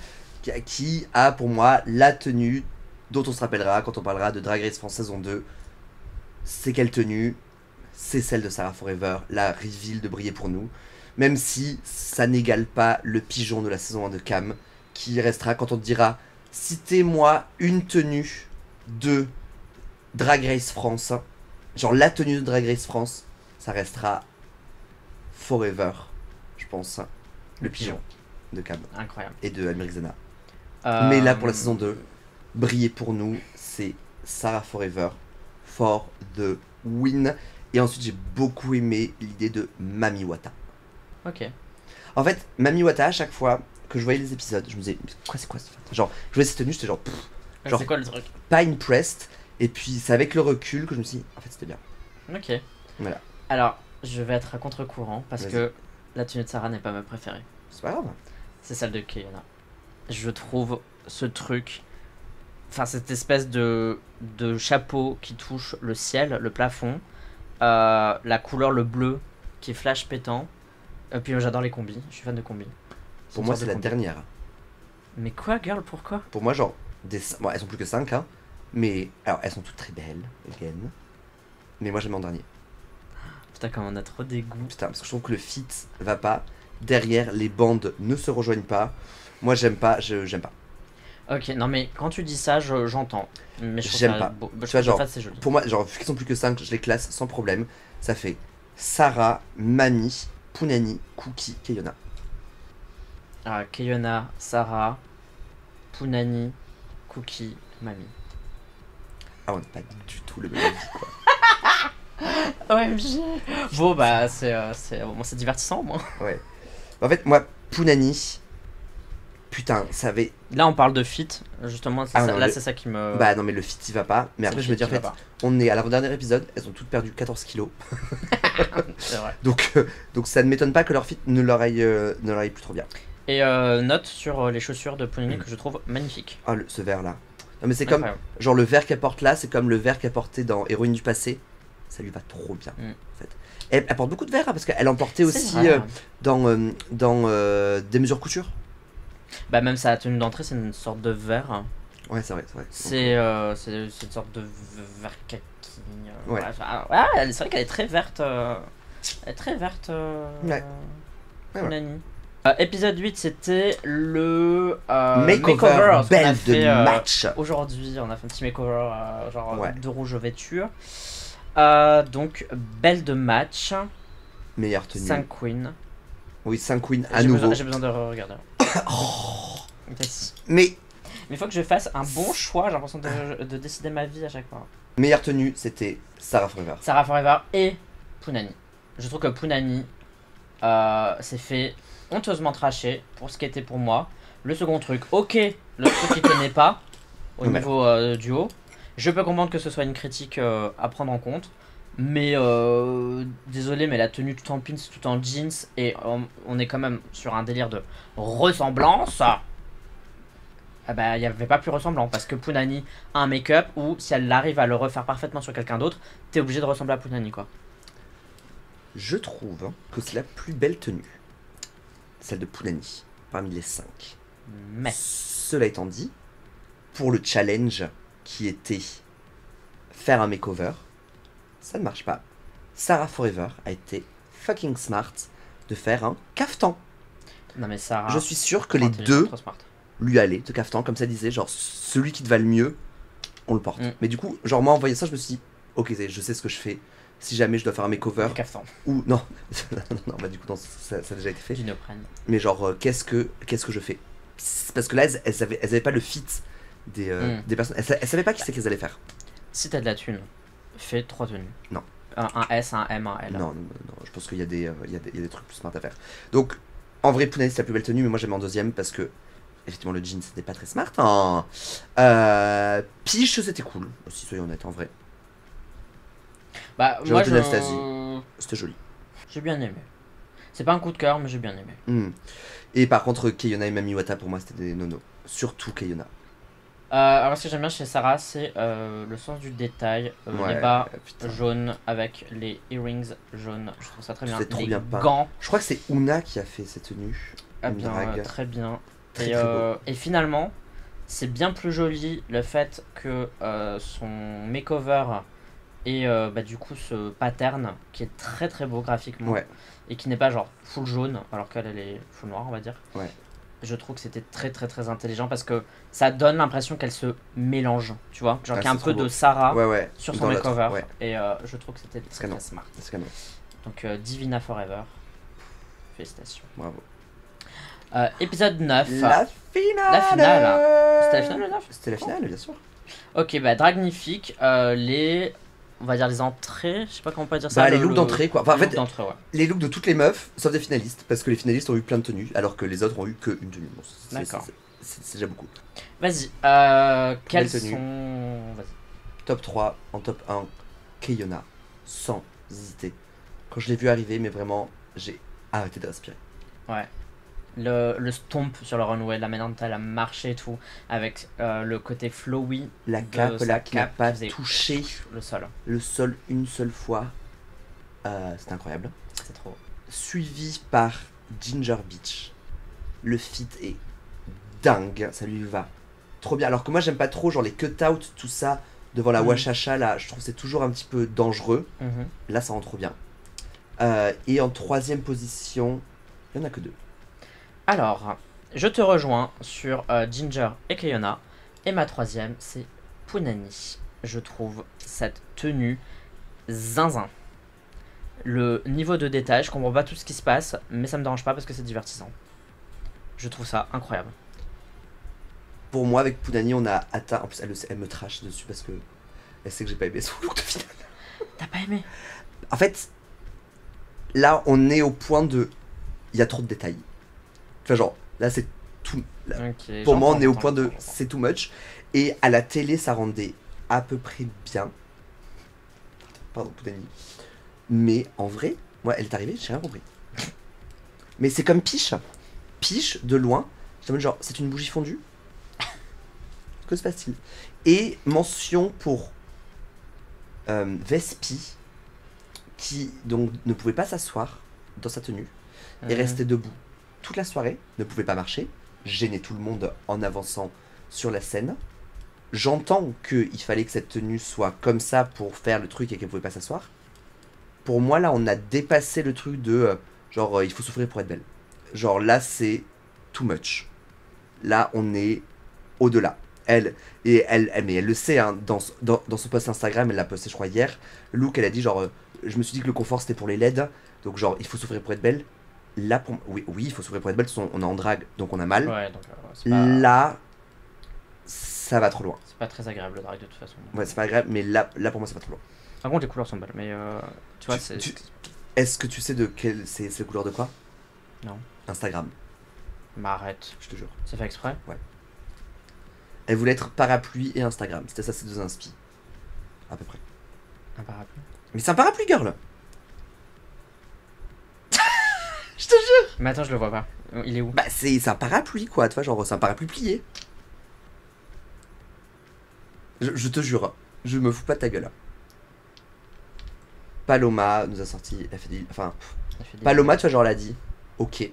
qui a pour moi la tenue dont on se rappellera quand on parlera de Drag Race France saison 2. C'est quelle tenue? C'est celle de Sarah Forever, la reveal de briller pour nous. Même si ça n'égale pas le pigeon de la saison 1 de Cam, qui restera quand on te dira citez-moi une tenue de Drag Race France. Genre la tenue de Drag Race France, ça restera Forever, je pense. Le pigeon de Cam
Incroyable.
et de Almeric Zena. Mais là pour la saison 2, briller pour nous, c'est Sarah Forever, for the win. Et ensuite j'ai beaucoup aimé l'idée de Mami Wata.
Ok.
En fait, Mami Wata, à chaque fois que je voyais les épisodes, je me disais, mais c'est quoi cette Genre, je voyais cette tenue, j'étais genre, genre
C'est quoi le truc?
pas impressed. Et puis c'est avec le recul que je me suis dit, en fait c'était bien.
Ok.
Voilà.
Alors, je vais être à contre-courant parce
Vas-y.
que la tenue de Sarah n'est pas ma préférée.
C'est pas grave.
C'est celle de Keyona. Je trouve ce truc. Enfin, cette espèce de chapeau qui touche le ciel, le plafond. La couleur, le bleu qui est flash pétant. Et puis j'adore les combis. Je suis fan de combis.
Pour moi c'est la dernière.
Mais quoi, girl, pourquoi?
Pour moi, genre, bon, elles sont plus que 5, hein. Mais, alors, elles sont toutes très belles, again. Mais moi, j'aime en dernier.
Putain, comme on a trop des goûts.
Putain, parce que je trouve que le fit va pas. Derrière, les bandes ne se rejoignent pas. Moi, j'aime pas, j'aime pas.
Ok, non mais quand tu dis ça, j'entends. Mais je trouve
J'aime
ça
pas.
beau. Je
Tu vois,
trouve
genre,
en fait, c'est joli.
Pour moi, genre, vu qu'elles sont plus que 5, je les classe sans problème. Ça fait Sarah, Mami, Punani, Cookie, Keyona.
Keyona, Sarah, Punani, Cookie, Mami.
Ah, on n'a pas du tout le même avis, quoi.
OMG. Bon bah c'est divertissant au moins.
Ouais. En fait, moi, Punani, putain, ça avait.
Là on parle de fit, justement,
Ah, non,
là
le-
c'est ça qui me...
Bah non, mais le fit il va pas. Mais
c'est
après,
le
je me
fit
dis, en
qui va
fait,
pas.
on est à l'avant-dernier épisode, elles ont toutes perdu 14 kilos.
C'est vrai.
Donc ça ne m'étonne pas que leur fit ne leur aille plus trop bien.
Et note sur les chaussures de Punani que je trouve magnifiques.
Ah, ce vert là. Non, mais c'est comme.
Incroyable.
Genre, le vert qu'elle porte là, c'est comme le vert qu'elle portait dans Héroïne du passé. Ça lui va trop bien, en fait. Elle porte beaucoup de verre, hein, parce qu'elle en portait
C'est
aussi
vrai.
dans Des mesures couture.
Bah même sa tenue d'entrée c'est une sorte de vert.
Ouais, c'est vrai, c'est vrai.
C'est une sorte de vert kaki.
Ouais.
C'est vrai qu'elle est très verte. Elle est très verte.
Ouais. Ouais,
Punani. Épisode 8, c'était le
Makeover,
ce qu'on a
belle
fait,
de match.
Aujourd'hui, on a fait un petit makeover, genre
Ouais.
de rouge vêture. Donc, belle de match.
Meilleure tenue.
5 queens.
Oui, 5 queens à
J'ai
nouveau.
besoin, j'ai besoin de regarder.
Mais
Mais il faut que je fasse un bon choix, j'ai l'impression de décider ma vie à chaque fois.
meilleure tenue, c'était Sarah Forever.
Sarah Forever et Punani. Je trouve que Punani c'est fait honteusement traché pour ce qui était pour moi. Le second truc, ok, le truc qui tenait pas au niveau du haut. Je peux comprendre que ce soit une critique à prendre en compte. Mais désolé, mais la tenue tout en pins, tout en jeans, et on est quand même sur un délire de ressemblance. Ah bah, il n'y avait pas plus ressemblant parce que Punani a un make-up où si elle arrive à le refaire parfaitement sur quelqu'un d'autre, t'es obligé de ressembler à Punani quoi.
Je trouve que c'est la plus belle tenue, celle de Punani, parmi les 5.
Mais
cela étant dit, pour le challenge qui était faire un makeover, ça ne marche pas. Sarah Forever a été fucking smart de faire un caftan.
Non mais Sarah,
je suis sûr que les deux
smart.
Lui allaient de caftan, comme ça disait, genre celui qui te va le mieux, on le porte. Mais du coup, genre moi en voyant ça, je me suis dit, ok, je sais ce que je fais. Si jamais je dois faire un makeover.
Caftan.
Ou non, non, bah du coup non, ça a déjà été fait. Mais genre qu'est-ce que je fais? Parce que là elles avaient pas le fit des personnes. Elles savaient pas qui c'est qu'elles allaient faire.
Si t'as de la thune, fais 3 tenues.
Non.
Un S, un M, un L.
Non, je pense qu'il y a des trucs plus smart à faire. Donc en vrai Punani c'est la plus belle tenue, mais moi j'aime en deuxième parce que effectivement le jean c'était pas très smart. Hein. Piche c'était cool, aussi soyons honnêtes en vrai.
Bah moi
c'était joli.
J'ai bien aimé. C'est pas un coup de cœur mais j'ai bien aimé.
Et par contre Keiona et Mamiwata pour moi c'était des nonos. Surtout Keiona.
Alors ce que j'aime bien chez Sarah c'est le sens du détail, les bas jaunes avec les earrings jaunes, je trouve ça très bien.
C'est trop bien peint.
Gants.
Je crois que c'est Una qui a fait cette tenue.
Très bien.
Très beau.
Et finalement c'est bien plus joli le fait que son makeover et du coup ce pattern qui est très très beau graphiquement et qui n'est pas genre full jaune alors qu'elle est full noire on va dire. Je trouve que c'était très très très intelligent parce que ça donne l'impression qu'elle se mélange, tu vois, genre qu'il y a un peu de Sarah sur son makeover et je trouve que c'était très smart. Donc Divina Forever, félicitations.
Bravo.
Épisode 9.
La finale.
C'était la finale le 9 ?
C'était la finale bien sûr.
Ok, bah Dragnifique, on va dire les entrées, je sais pas comment on peut dire ça.
Les looks d'entrée quoi. Enfin, en fait,
les
looks de toutes les meufs, sauf des finalistes, parce que les finalistes ont eu plein de tenues, alors que les autres ont eu que une tenue. Bon,
d'accord.
C'est déjà beaucoup.
Vas-y, quelles sont... Vas-y.
Top 3, en top 1, Keiona, sans hésiter. Quand je l'ai vu arriver, mais vraiment, j'ai arrêté de respirer.
Ouais. Le stomp sur le runway, la manière dont elle a marché et tout, avec le côté flowy.
La cape là qui n'a pas touché
le sol.
Le sol une seule fois. C'est incroyable.
C'est trop.
Suivi par Ginger Beach. Le fit est dingue, ça lui va trop bien. Alors que moi j'aime pas trop genre les cut-out, tout ça, devant la Wachacha là, je trouve que c'est toujours un petit peu dangereux. Là ça rend trop bien. Et en troisième position, il n'y en a que 2.
Alors, je te rejoins sur Ginger et Keiona. Et ma troisième, c'est Punani. Je trouve cette tenue zinzin. Le niveau de détail, je comprends pas tout ce qui se passe, mais ça me dérange pas parce que c'est divertissant. Je trouve ça incroyable.
Pour moi, avec Punani, on a atteint... En plus, elle me trash dessus parce que elle sait que j'ai pas aimé son look de finale.
T'as pas aimé?
En fait, là, on est au point de... Il y a trop de détails. Enfin genre, là c'est tout... Là, pour moi on est au point de... C'est too much. Et à la télé ça rendait à peu près bien. Pardon, Punani. Mais en vrai, moi elle est arrivée, j'ai rien compris. Mais c'est comme Piche. Piche, de loin, je me dis genre, c'est une bougie fondue. Que se passe-t-il? Et mention pour Vespi, qui donc ne pouvait pas s'asseoir dans sa tenue et restait debout toute la soirée, ne pouvait pas marcher, gênait tout le monde en avançant sur la scène. J'entends qu'il fallait que cette tenue soit comme ça pour faire le truc et qu'elle pouvait pas s'asseoir. Pour moi là on a dépassé le truc de genre il faut souffrir pour être belle. Genre là c'est too much. Là on est au-delà. Mais elle le sait hein, dans son post Instagram, elle l'a posté je crois hier. Look elle a dit genre je me suis dit que le confort c'était pour les LED, donc genre il faut souffrir pour être belle. Là, oui, il faut souffrir pour être belle, parce qu'on est en drague, donc on a mal.
Ouais, donc,
là, ça va trop loin.
C'est pas très agréable le drague de toute façon.
Ouais, c'est pas agréable, mais là pour moi, ça va trop loin.
Par contre, les couleurs sont belles, mais tu vois, c'est...
Est-ce que tu sais de quelle c'est la couleur de quoi?
Non.
Instagram,
Bah arrête.
je te jure.
C'est fait exprès?
Elle voulait être parapluie et Instagram. C'était ça ses deux inspi. À peu près.
Un parapluie.
Mais c'est un parapluie, girl. Je te jure.
Mais attends, je le vois pas. Il est où?
Bah c'est un parapluie quoi, tu vois, genre c'est un parapluie plié. Je te jure, je me fous pas de ta gueule. Paloma nous a sorti, elle fait des... Enfin,
Il fait des-
Paloma, tu vois, genre elle a dit, ok,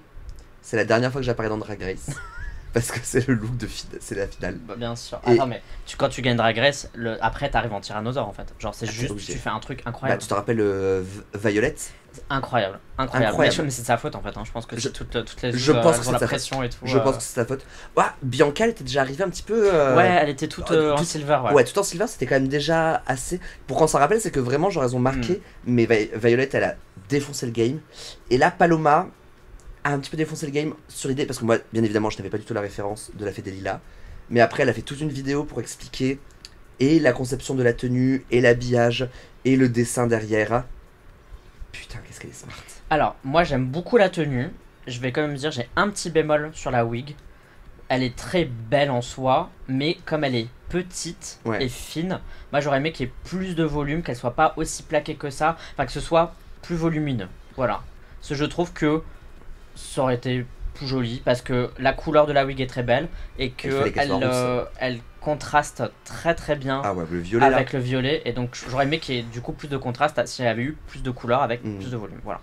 c'est la dernière fois que j'apparais dans Drag Race. Parce que c'est le look de c'est la finale.
Bah, bien sûr.
Et-
Attends, mais quand tu gagnes Drag Race, après t'arrives en tyrannosaure en fait. Genre, c'est
Ah, t'es
juste,
obligé.
tu fais un truc
Bah,
incroyable.
tu te rappelles Violette?
Incroyable.
Incroyable.
Mais c'est de sa faute en fait. Hein. Je pense que
Je-
toutes les
je pense
elles
que
ont
c'est
la
sa faute.
pression et tout.
Je pense que c'est sa faute. Ouais, Bianca, elle était déjà arrivée un petit peu.
Ouais, elle était toute en
tout-
silver. Ouais.
Ouais, tout en silver, c'était quand même déjà assez. Pour qu'on s'en rappelle, c'est que vraiment, genre, elles ont marqué, mais Violette, elle a défoncé le game. Et là, Paloma a un petit peu défoncé le game sur l'idée, parce que moi, bien évidemment, je n'avais pas du tout la référence de la Fée des Lilas. Mais après, elle a fait toute une vidéo pour expliquer et la conception de la tenue, et l'habillage, et le dessin derrière. Putain, qu'est-ce qu'elle est smart.
Alors, moi j'aime beaucoup la tenue. Je vais quand même dire, j'ai un petit bémol sur la wig. Elle est très belle en soi, mais comme elle est petite
Ouais.
et fine, moi j'aurais aimé qu'il y ait plus de volume, qu'elle soit pas aussi plaquée que ça, enfin que ce soit plus volumineux. Voilà. Parce que je trouve que ça aurait été plus joli parce que la couleur de la wig est très belle et que
Il fallait qu'elle soit rousse.
elle contraste très très bien
Ah ouais, le violet là.
avec le violet, et donc j'aurais aimé qu'il y ait du coup plus de contraste si elle avait eu plus de couleur avec
Mm.
plus de volume. Voilà.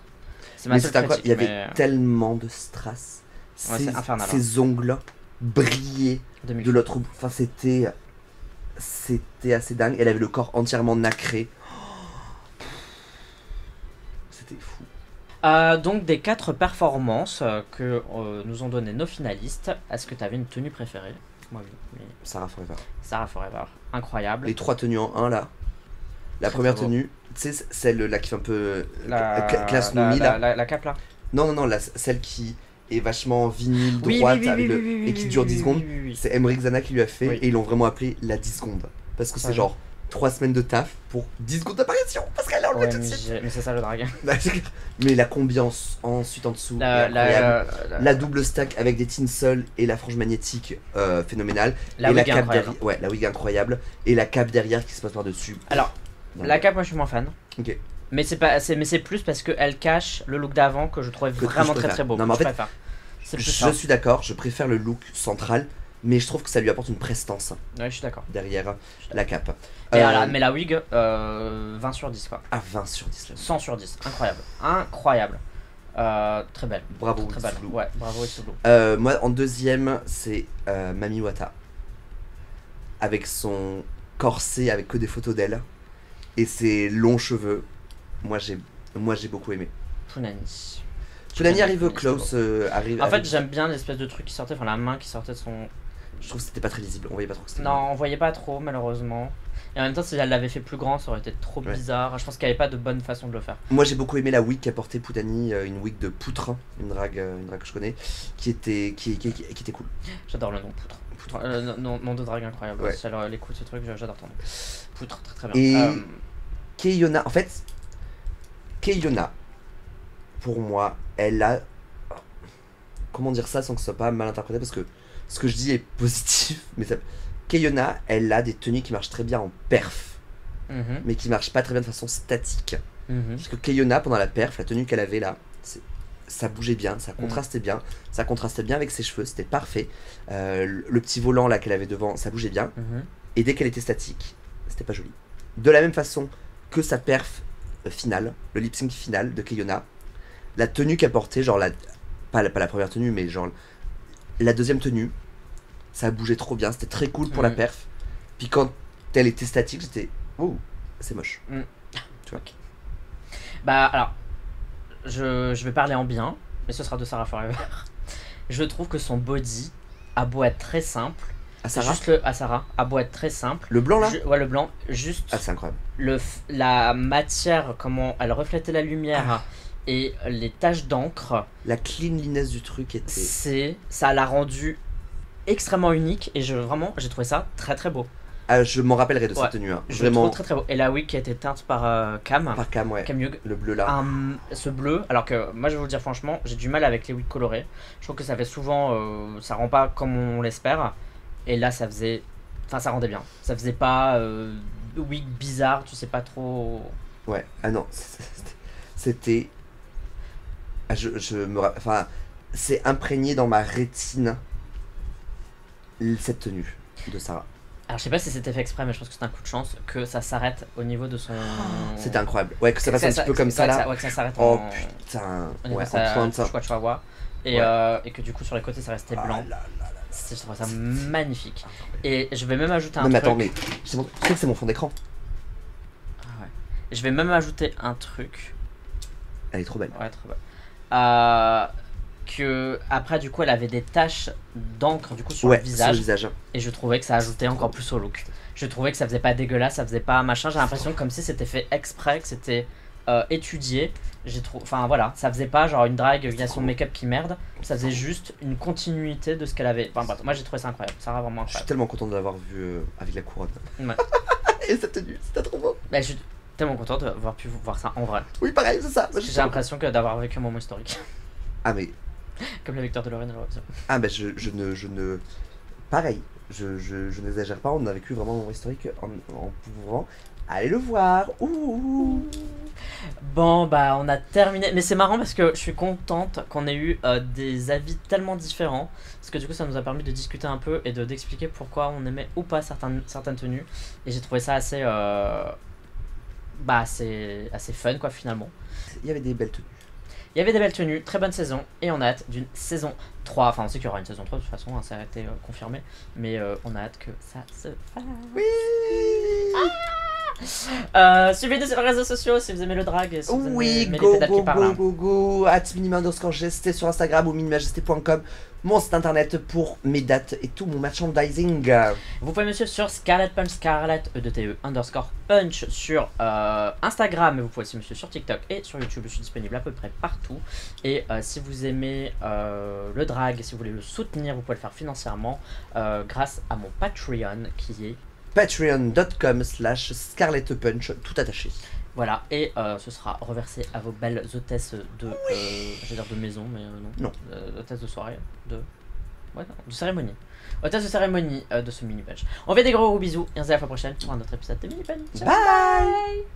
C'est ma
Mais
seule
c'est quoi?
critique,
Il y avait
mais
tellement de strass.
Ouais, c'est infernal, hein.
Ses ongles brillaient
2000.
de l'autre bout. Enfin, c'était assez dingue. Elle avait le corps entièrement nacré. C'était fou.
Donc des 4 performances que nous ont donné nos finalistes, est-ce que tu avais une tenue préférée? Moi oui, mais
Sarah Forever.
Sarah Forever, incroyable.
Les 3 tenues en 1 là. La
Très,
première
très beau.
tenue, tu sais, celle là qui fait un peu
La,
classe
la,
Nomi là.
la cape là.
Non, celle qui est vachement vinyle
Oui,
droite
oui, oui,
avec
oui,
le-
oui, oui,
et qui
oui,
dure
oui,
10
oui,
secondes.
oui, oui, oui.
C'est Emmerich Zana qui lui a fait
Oui.
et ils l'ont vraiment appelé la 10 secondes. Parce que
Ça,
c'est
je-
genre 3 semaines de taf pour 10 secondes d'apparition. Parce qu'elle l'a enlevé
Ouais,
tout de
mais,
suite.
mais c'est ça le drag.
Mais la combiance ensuite en dessous est
La,
incroyable.
la,
La double stack avec des tinsel et la frange magnétique phénoménale.
la
et
wig
la
est
cape
incroyable.
derrière, ouais, la wig incroyable. Et la cape derrière qui se passe par dessus.
Alors, la cape, moi je suis moins fan.
Ok.
Mais c'est plus parce qu'elle cache le look d'avant que je trouvais
Que
vraiment
je
très
préfère.
très beau.
Non, mais en
je
fait,
préfère. C'est plus
Je
ça.
suis d'accord, je préfère le look central, mais je trouve que ça lui apporte une prestance
Ouais, je suis d'accord.
derrière la cape.
Mais la wig, 20 sur 10 quoi.
À 20 sur 10 là.
100 sur 10, incroyable. Incroyable. Très belle.
Bravo,
Très belle.
Itsulu.
Ouais, bravo Itsulu.
Moi, en deuxième, c'est Mami Wata. Avec son corset, avec que des photos d'elle. Et ses longs cheveux. Moi, j'ai beaucoup aimé.
Punani.
Punani arrive
Punani,
close.
c'est
Arrive,
beau. En fait,
arrive-
j'aime bien l'espèce de truc qui sortait, enfin la main qui sortait de son.
Je trouve que c'était pas très lisible. On voyait pas trop que c'était.
Non, on voyait pas trop, malheureusement. Et en même temps, si elle l'avait fait plus grand, ça aurait été trop
Ouais.
bizarre. Je pense qu'il n'y avait pas de bonne façon de le faire.
Moi, j'ai beaucoup aimé la wig qu'a portée Putani, une wig de poutre, une drague que je connais, qui était cool.
J'adore le nom, Poutre.
Poutre.
Nom de drague incroyable.
Ouais.
Si elle écoute ce truc, j'adore ton nom. Poutre, très très bien.
Et Keiona, en fait, Keiona, pour moi, elle a. Comment dire ça sans que ce soit pas mal interprété, parce que ce que je dis est positif, mais ça. Keiona, elle a des tenues qui marchent très bien en perf,
mhm,
mais qui marchent pas très bien de façon statique.
mhm.
Parce que Keiona, pendant la perf, la tenue qu'elle avait là, ça bougeait bien, ça contrastait bien, ça contrastait bien avec ses cheveux, c'était parfait. Le petit volant là qu'elle avait devant, ça bougeait bien.
Mhm.
Et dès qu'elle était statique, c'était pas joli. De la même façon que sa perf finale, le lip sync final de Keiona, la tenue qu'elle portait, genre pas la première tenue, mais genre la deuxième tenue, ça bougeait trop bien, c'était très cool pour la
Mhm.
perf. Puis quand elle était statique, j'étais oh, c'est moche. Tu vois.
Bah alors, je vais parler en bien, mais ce sera de Sarah Forever. Je trouve que son body a beau être très simple.
Ah, Sarah,
Juste à Sarah, a beau être très simple.
le blanc là.
Ouais, le blanc, juste
Ah, c'est incroyable.
la matière, comment elle reflétait la lumière
Ah.
et les taches d'encre,
La cleanliness du truc était.
ça l'a rendu extrêmement unique et j'ai trouvé ça très très beau.
Ah, je m'en rappellerai de
Ouais.
cette tenue. Hein.
Je le
Vraiment.
trouve très très beau. Et la wig qui a été teinte par Cam.
Par Cam, ouais.
Cam Hughes.
Le bleu là.
Ce bleu, alors que moi je vais vous le dire franchement, j'ai du mal avec les wigs colorés. Je trouve que ça fait souvent, ça rend pas comme on l'espère. Et là ça faisait, enfin ça rendait bien. Ça faisait pas wig bizarre, tu sais pas trop.
Ouais. Ah non. C'était. Ah, enfin, c'est imprégné dans ma rétine cette tenue de Sarah.
Alors je sais pas si c'était fait exprès, mais je pense que c'est un coup de chance que ça s'arrête au niveau de son.
C'était incroyable. Ouais, que ça fasse un petit peu comme ça là.
Ouais, que ça s'arrête
Oh
en.
putain.
Au niveau
Ouais,
de sa
en pointe ça.
couche, tu vas voir. Et,
Ouais.
et que du coup sur les côtés ça restait
Ah
blanc.
là là là.
Je trouve ça magnifique. Et je vais même ajouter un
Non mais
truc.
attends, mais tu sais que c'est mon fond d'écran.
Ah ouais. Je vais même ajouter un truc.
Elle est trop belle.
Ouais, très bien. Que après du coup elle avait des taches d'encre du coup sur
Ouais,
le
sur
visage
le visage.
et je trouvais que ça ajoutait encore plus au look. Je trouvais que ça faisait pas dégueulasse, ça faisait pas machin, j'ai l'impression comme si c'était fait exprès, que c'était étudié. Enfin voilà, ça faisait pas genre une drague via son make-up qui merde, ça faisait juste une continuité de ce qu'elle avait. Enfin bref, moi j'ai trouvé ça incroyable, ça va vraiment
Je suis
incroyable.
tellement content de l'avoir vu avec la couronne.
Ouais.
Et cette tenue, c'était trop beau.
Bah, je suis tellement content d'avoir pu voir ça en vrai.
Oui, pareil, c'est ça.
Parce que j'ai l'impression d'avoir vécu un moment historique.
Ah mais
Comme la victoire de Lorraine à l'Eurovision.
ah bah je ne pareil. Je n'exagère pas. On a vécu vraiment un moment historique en pouvant aller le voir. Ouh.
Bon bah on a terminé, mais c'est marrant parce que je suis contente qu'on ait eu des avis tellement différents, parce que du coup ça nous a permis de discuter un peu et d'expliquer pourquoi on aimait ou pas certaines tenues, et j'ai trouvé ça assez assez fun quoi finalement.
Il y avait des belles tenues.
Il y avait des belles tenues, très bonne saison, et on a hâte d'une saison 3, enfin on sait qu'il y aura une saison 3 de toute façon, hein, ça a été confirmé, mais on a hâte que ça se fasse.
Oui.
Suivez-nous sur les réseaux sociaux si vous aimez le drag, si vous
Oui,
aimez les
go,
pédales
go,
qui parlent.
go, go, go, @minima_gesté sur Instagram ou minimajesté.com, mon site internet pour mes dates et tout mon merchandising.
Vous pouvez me suivre sur Scarlet Punch, Scarlet _punch sur Instagram, mais vous pouvez aussi me suivre sur TikTok et sur YouTube. Je suis disponible à peu près partout. Et si vous aimez le drag, si vous voulez le soutenir, vous pouvez le faire financièrement grâce à mon Patreon qui est.
Patreon.com/scarletpunch, tout attaché.
Voilà, et ce sera reversé à vos belles hôtesses de. J'allais dire de maison, mais non.
Non.
Hôtesses de soirée. Ouais, non, de cérémonie. Hôtesse de cérémonie de ce mini punch. On fait des gros bisous et on se dit à la fois prochaine pour un autre épisode de mini punch.
Bye.